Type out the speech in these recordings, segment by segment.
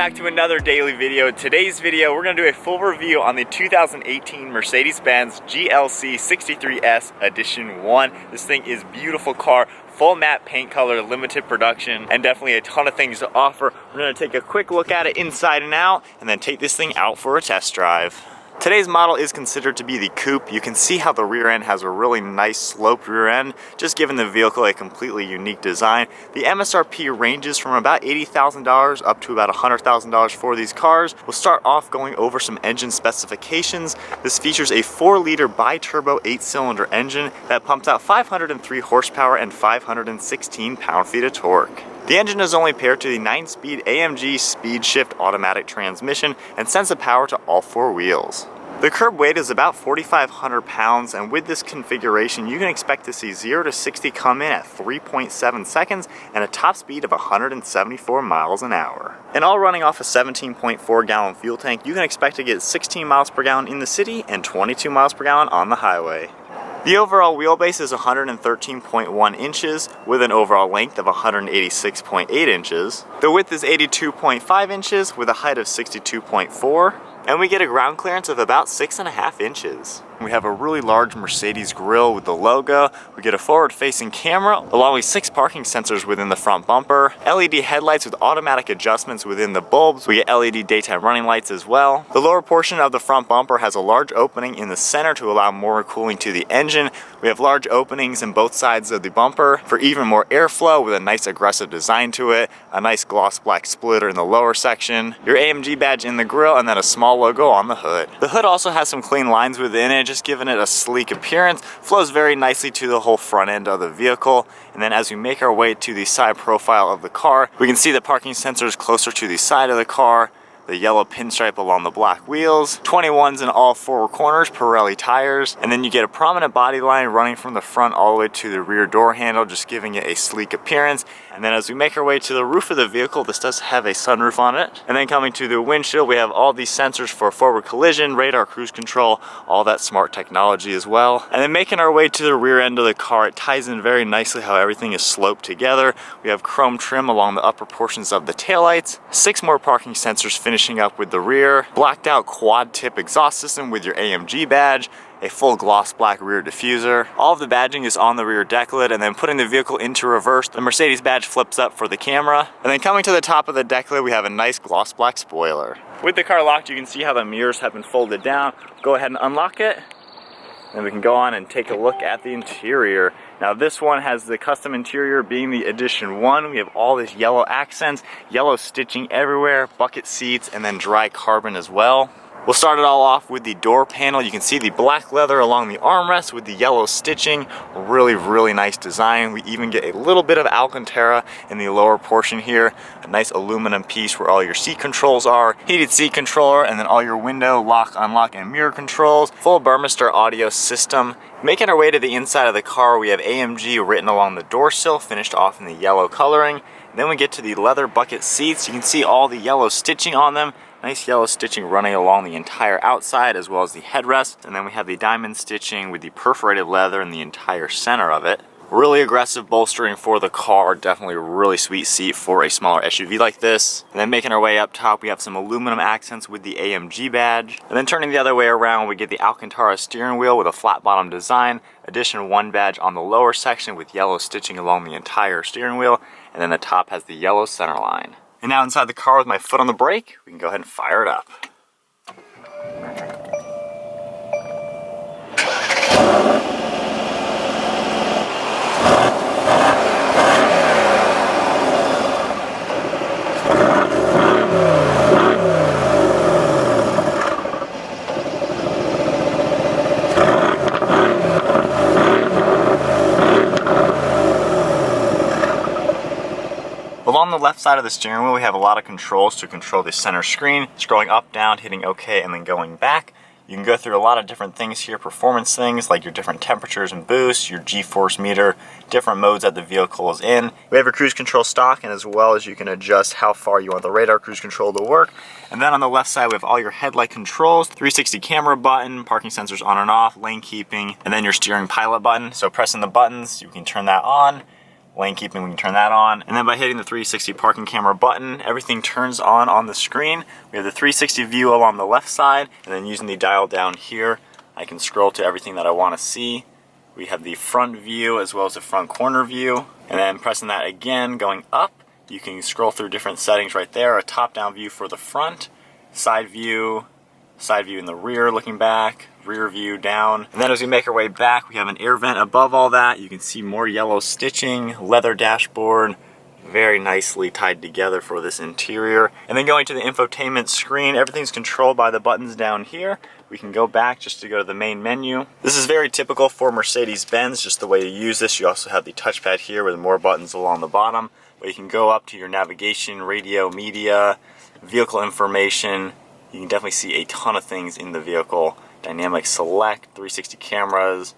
back to another daily video. Today's video, we're going to do a full review on the 2018 Mercedes Benz GLC 63S Edition 1. This thing is a beautiful car, full matte paint color, limited production, and definitely a ton of things to offer. We're going to take a quick look at it inside and out, and then take this thing out for a test drive. Today's model is considered to be the coupe. You can see how the rear end has a really nice sloped rear end, just giving the vehicle a completely unique design. The MSRP ranges from about $80,000 up to about $100,000 for these cars. We'll start off going over some engine specifications. This features a 4-liter bi-turbo 8-cylinder engine that pumps out 503 horsepower and 516 pound-feet of torque. The engine is only paired to the 9-speed AMG speed shift automatic transmission and sends the power to all 4 wheels. The curb weight is about 4,500 pounds, and with this configuration you can expect to see 0 to 60 come in at 3.7 seconds and a top speed of 174 miles an hour. And all running off a 17.4 gallon fuel tank, you can expect to get 16 miles per gallon in the city and 22 miles per gallon on the highway. The overall wheelbase is 113.1 inches with an overall length of 186.8 inches. The width is 82.5 inches with a height of 62.4. And we get a ground clearance of about 6.5 inches. We have a really large Mercedes grille with the logo. We get a forward-facing camera, along with 6 parking sensors within the front bumper, LED headlights with automatic adjustments within the bulbs. We get LED daytime running lights as well. The lower portion of the front bumper has a large opening in the center to allow more cooling to the engine. We have large openings in both sides of the bumper for even more airflow with a nice aggressive design to it, a nice gloss black splitter in the lower section, your AMG badge in the grille, and then a small logo on the hood. The hood also has some clean lines within it, just giving it a sleek appearance. Flows very nicely to the whole front end of the vehicle. And then as we make our way to the side profile of the car, we can see the parking sensors closer to the side of the car, the yellow pinstripe along the black wheels, 21s in all 4 corners, Pirelli tires, and then you get a prominent body line running from the front all the way to the rear door handle, just giving it a sleek appearance. And then as we make our way to the roof of the vehicle, this does have a sunroof on it. And then coming to the windshield, we have all these sensors for forward collision, radar, cruise control, all that smart technology as well. And then making our way to the rear end of the car, it ties in very nicely how everything is sloped together. We have chrome trim along the upper portions of the taillights, 6 more parking sensors finishing up with the rear, blacked out quad tip exhaust system with your AMG badge, a full gloss black rear diffuser. All of the badging is on the rear deck lid, and then putting the vehicle into reverse, the Mercedes badge flips up for the camera. And then coming to the top of the deck lid, we have a nice gloss black spoiler. With the car locked, you can see how the mirrors have been folded down. Go ahead and unlock it, and we can go on and take a look at the interior. Now this one has the custom interior being the Edition 1. We have all this yellow accents, yellow stitching everywhere, bucket seats, and then dry carbon as well. We'll start it all off with the door panel. You can see the black leather along the armrest with the yellow stitching. Really nice design. We even get a little bit of Alcantara in the lower portion here. A nice aluminum piece where all your seat controls are. Heated seat controller, and then all your window, lock, unlock, and mirror controls. Full Burmester audio system. Making our way to the inside of the car, we have AMG written along the door sill, finished off in the yellow coloring. Then we get to the leather bucket seats. You can see all the yellow stitching on them. Nice yellow stitching running along the entire outside as well as the headrest. And then we have the diamond stitching with the perforated leather in the entire center of it. Really aggressive bolstering for the car. Definitely a really sweet seat for a smaller SUV like this. And then making our way up top, we have some aluminum accents with the AMG badge. And then turning the other way around, we get the Alcantara steering wheel with a flat bottom design. Edition 1 badge on the lower section with yellow stitching along the entire steering wheel. And then the top has the yellow center line. And now inside the car with my foot on the brake, we can go ahead and fire it up. Along the left side of the steering wheel, we have a lot of controls to control the center screen, scrolling up, down, hitting OK, and then going back. You can go through a lot of different things here, performance things like your different temperatures and boosts, your G-force meter, different modes that the vehicle is in. We have your cruise control stock, and as well as you can adjust how far you want the radar cruise control to work. And then on the left side we have all your headlight controls, 360 camera button, parking sensors on and off, lane keeping, and then your steering pilot button. So pressing the buttons, you can turn that on. Lane keeping, we can turn that on. And then by hitting the 360 parking camera button, everything turns on the screen. We have the 360 view along the left side, and then using the dial down here, I can scroll to everything that I want to see. We have the front view as well as the front corner view. And then pressing that again, going up, you can scroll through different settings right there. A top-down view for the front, side view in the rear looking back, rear view down. And then as we make our way back, we have an air vent above all that. You can see more yellow stitching, leather dashboard, very nicely tied together for this interior. And then going to the infotainment screen, everything's controlled by the buttons down here. We can go back just to go to the main menu. This is very typical for Mercedes Benz, just the way you use this. You also have the touchpad here with more buttons along the bottom, but you can go up to your navigation, radio, media, vehicle information. You can definitely see a ton of things in the vehicle. Dynamic select, 360 cameras,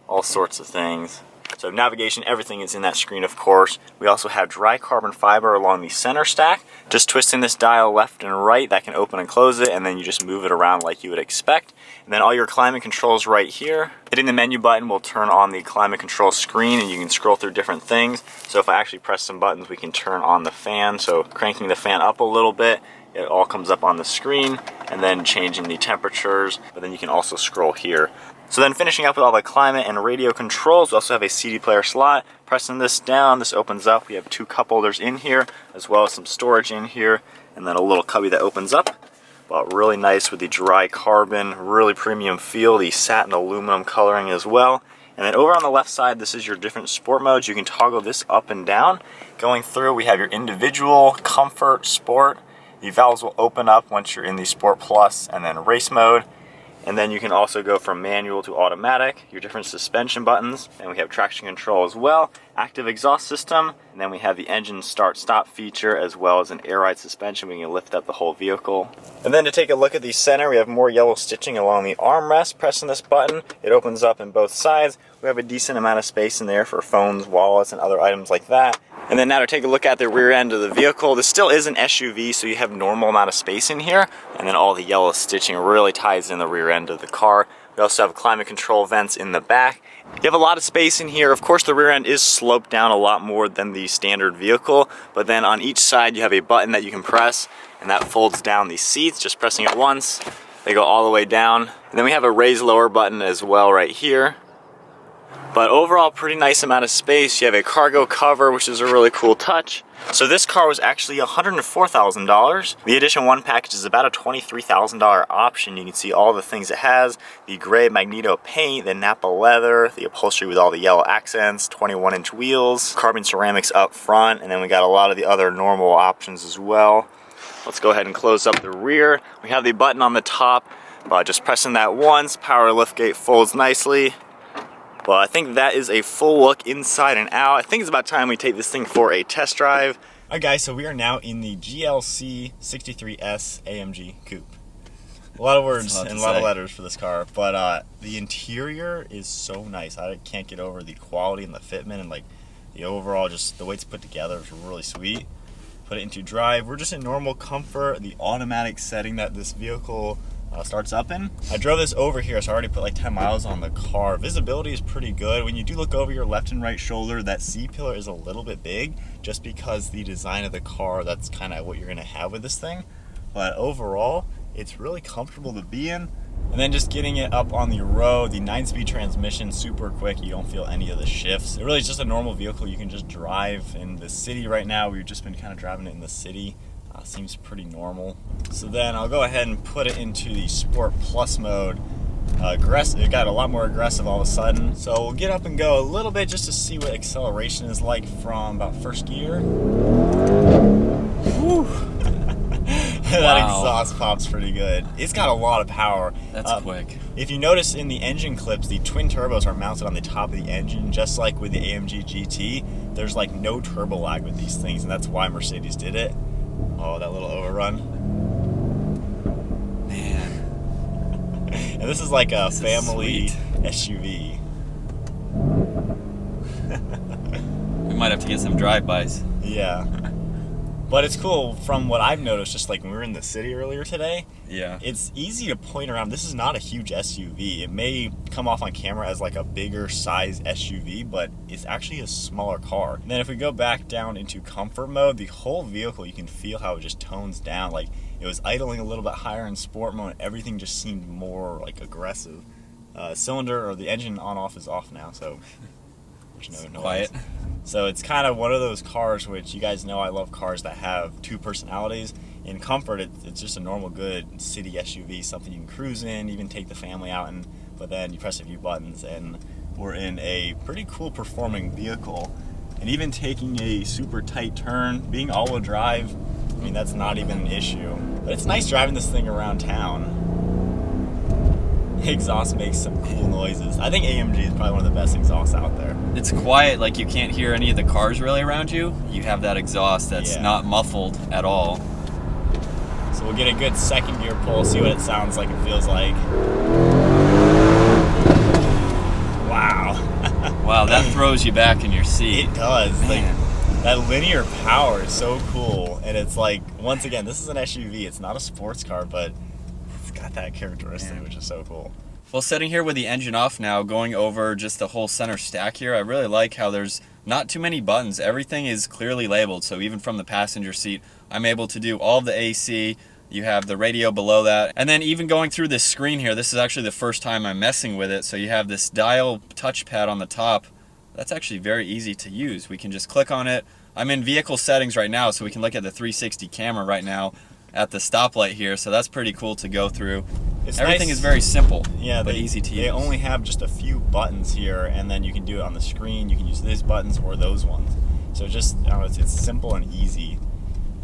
all sorts of things. So navigation, everything is in that screen, of course. We also have dry carbon fiber along the center stack. Just twisting this dial left and right, that can open and close it, and then you just move it around like you would expect. And then all your climate controls right here. Hitting the menu button will turn on the climate control screen, and you can scroll through different things. So if I actually press some buttons, we can turn on the fan. So cranking the fan up a little bit, it all comes up on the screen, and then changing the temperatures, but then you can also scroll here. So then finishing up with all the climate and radio controls, we also have a CD player slot. Pressing this down, this opens up. We have 2 cup holders in here, as well as some storage in here, and then a little cubby that opens up. But really nice with the dry carbon, really premium feel, the satin aluminum coloring as well. And then over on the left side, this is your different sport modes. You can toggle this up and down. Going through, we have your individual, comfort, sport. The valves will open up once you're in the Sport Plus and then race mode. And then you can also go from manual to automatic, your different suspension buttons, and we have traction control as well, active exhaust system, and then we have the engine start-stop feature as well as an air ride suspension. We can lift up the whole vehicle. And then to take a look at the center, we have more yellow stitching along the armrest. Pressing this button, it opens up in both sides. We have a decent amount of space in there for phones, wallets, and other items like that. And then now to take a look at the rear end of the vehicle, this still is an SUV, so you have normal amount of space in here, and then all the yellow stitching really ties in the rear end of the car. We also have climate control vents in the back. You have a lot of space in here. Of course, the rear end is sloped down a lot more than the standard vehicle, but then on each side you have a button that you can press, and that folds down the seats. Just pressing it once, they go all the way down. And then we have a raise lower button as well right here. But overall, pretty nice amount of space. You have a cargo cover, which is a really cool touch. So this car was actually $104,000. The Edition 1 package is about a $23,000 option. You can see all the things it has. The gray Magno paint, the Napa leather, the upholstery with all the yellow accents, 21-inch wheels, carbon ceramics up front, and then we got a lot of the other normal options as well. Let's go ahead and close up the rear. We have the button on the top. Just pressing that once, power liftgate folds nicely. Well, I think that is a full look inside and out. I think it's about time we take this thing for a test drive. Alright guys, so we are now in the GLC 63S AMG Coupe. A lot of words and a lot of letters for this car, but the interior is so nice. I can't get over the quality and the fitment, and like the overall, just the way it's put together is really sweet. Put it into drive. We're just in normal comfort, the automatic setting that this vehicle starts up in. I drove this over here, so I already put like 10 miles on the car. Visibility is pretty good. When you do look over your left and right shoulder, that C-pillar is a little bit big, just because the design of the car, that's kind of what you're gonna have with this thing. But overall, it's really comfortable to be in. And then just getting it up on the road, the 9-speed transmission, super quick. You don't feel any of the shifts. It really is just a normal vehicle you can just drive in the city right now. We've just been kind of driving it in the city. Seems pretty normal. So then I'll go ahead and put it into the Sport Plus mode. Aggressive, it got a lot more aggressive all of a sudden. So we'll get up and go a little bit just to see what acceleration is like from about first gear. Whew. That exhaust pops pretty good. It's got a lot of power. That's quick. If you notice in the engine clips, the twin turbos are mounted on the top of the engine, just like with the AMG GT. There's like no turbo lag with these things, and that's why Mercedes did it. Oh, that little overrun. Man. And this is like a family SUV. We might have to get some drive-bys. Yeah. But it's cool from what I've noticed, just like when we were in the city earlier today. Yeah. It's easy to point around. This is not a huge SUV. It may come off on camera as like a bigger size SUV, but it's actually a smaller car. And then if we go back down into comfort mode, the whole vehicle, you can feel how it just tones down. Like it was idling a little bit higher in sport mode. Everything just seemed more like aggressive. Cylinder or the engine on off is off now, so there's no noise. Quiet. So it's kind of one of those cars which you guys know I love cars that have two personalities. In comfort, it's just a normal good city SUV, something you can cruise in, even take the family out in, but then you press a few buttons and we're in a pretty cool performing vehicle. And even taking a super tight turn, being all-wheel drive, I mean, that's not even an issue. But it's nice driving this thing around town. The exhaust makes some cool noises. I think AMG is probably one of the best exhausts out there. It's quiet, like you can't hear any of the cars really around you. You have that exhaust that's not muffled at all. So we'll get a good second gear pull, see what it sounds like and feels like. Wow. Wow, that throws you back in your seat. It does. Man. Like, that linear power is so cool. And it's like, once again, this is an SUV. It's not a sports car, but it's got that characteristic, which is so cool. Well, sitting here with the engine off now, going over just the whole center stack here, I really like how there's not too many buttons. Everything is clearly labeled, so even from the passenger seat, I'm able to do all of the AC. You have the radio below that. And then even going through this screen here, this is actually the first time I'm messing with it, so you have this dial touchpad on the top. That's actually very easy to use. We can just click on it. I'm in vehicle settings right now, so we can look at the 360 camera right now at the stoplight here, so that's pretty cool to go through. Everything is very simple, but easy to use. They only have just a few buttons here, and then you can do it on the screen. You can use these buttons or those ones. So just, I don't know, it's simple and easy.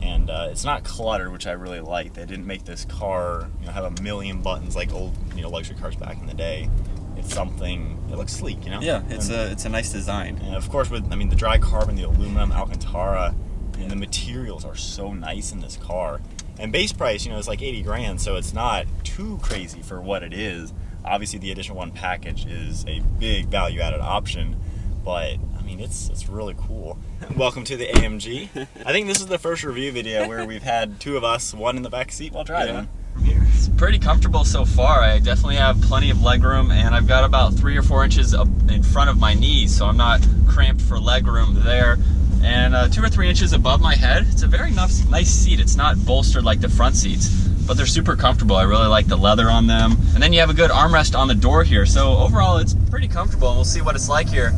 And it's not cluttered, which I really like. They didn't make this car, have a million buttons like old, luxury cars back in the day. It's something that looks sleek, Yeah, it's a nice design. And of course, with the dry carbon, the aluminum, Alcantara, and the materials are so nice in this car. And base price, it's like 80 grand, so it's not too crazy for what it is. Obviously, the Edition 1 package is a big value-added option, but it's really cool. Welcome to the AMG. I think this is the first review video where we've had two of us, one in the back seat while driving. Yeah. It's pretty comfortable so far. I definitely have plenty of leg room, and I've got about 3 or 4 inches up in front of my knees, so I'm not cramped for leg room there. And 2 or 3 inches above my head. It's a very nice seat. It's not bolstered like the front seats, but they're super comfortable. I really like the leather on them. And then you have a good armrest on the door here. So overall, it's pretty comfortable, and we'll see what it's like here.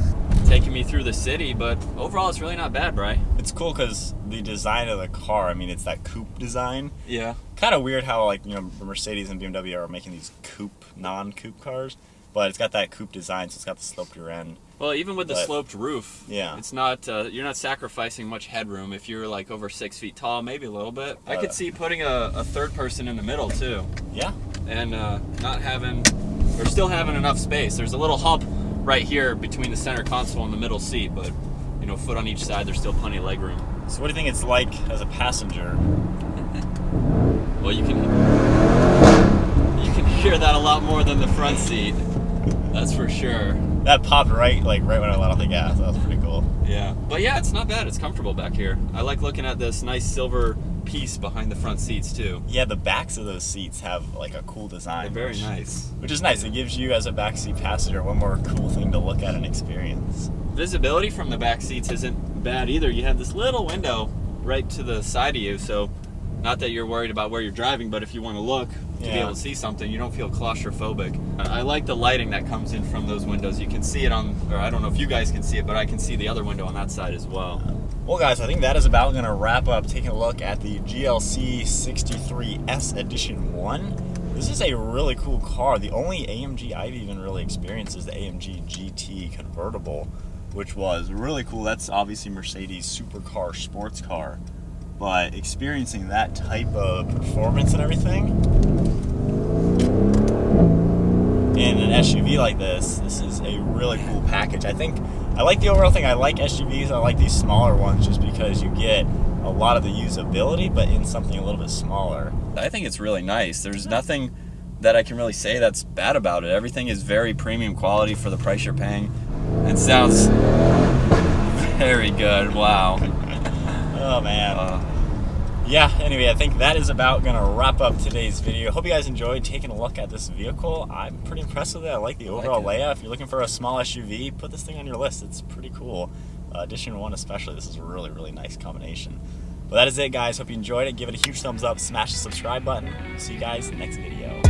Taking me through the city, but overall, it's really not bad, Bri. It's cool because the design of the car, it's that coupe design. Yeah. Kind of weird how, Mercedes and BMW are making these coupe, non-coupe cars, but it's got that coupe design, so it's got the sloped rear end. Well, even with the sloped roof, yeah, it's not. You're not sacrificing much headroom. If you're like over 6 feet tall, maybe a little bit. I could see putting a third person in the middle too. Yeah. And still having enough space. There's a little hump right here between the center console and the middle seat, but foot on each side. There's still plenty of leg room. So what do you think it's like as a passenger? Well, you can hear that a lot more than the front seat. That's for sure. That popped right when I let off the gas. That was pretty cool. Yeah, but yeah, it's not bad. It's comfortable back here. I like looking at this nice silver piece behind the front seats too. Yeah, the backs of those seats have a cool design. They're very nice. Which is nice. It gives you as a backseat passenger one more cool thing to look at and experience. Visibility from the back seats isn't bad either. You have this little window right to the side of you, so not that you're worried about where you're driving, but if you want to look to be able to see something, you don't feel claustrophobic. I like the lighting that comes in from those windows. You can see it or I don't know if you guys can see it, but I can see the other window on that side as well. Well, guys, I think that is about going to wrap up taking a look at the GLC 63 S Edition 1. This is a really cool car. The only AMG I've even really experienced is the AMG GT convertible, which was really cool. That's obviously Mercedes supercar, sports car. But experiencing that type of performance and everything in an SUV like this is a really cool package. I like the overall thing. I like SUVs. I like these smaller ones just because you get a lot of the usability, but in something a little bit smaller. I think it's really nice. There's nothing that I can really say that's bad about it. Everything is very premium quality for the price you're paying. It sounds very good. Wow. Oh man. yeah, anyway, I think that is about gonna wrap up today's video. Hope you guys enjoyed taking a look at this vehicle. I'm pretty impressed with it. I like the overall layout. If you're looking for a small SUV, put this thing on your list. It's pretty cool. Edition 1 especially, this is a really, really nice combination. But that is it, guys. Hope you enjoyed it. Give it a huge thumbs up, smash the subscribe button. See you guys in the next video.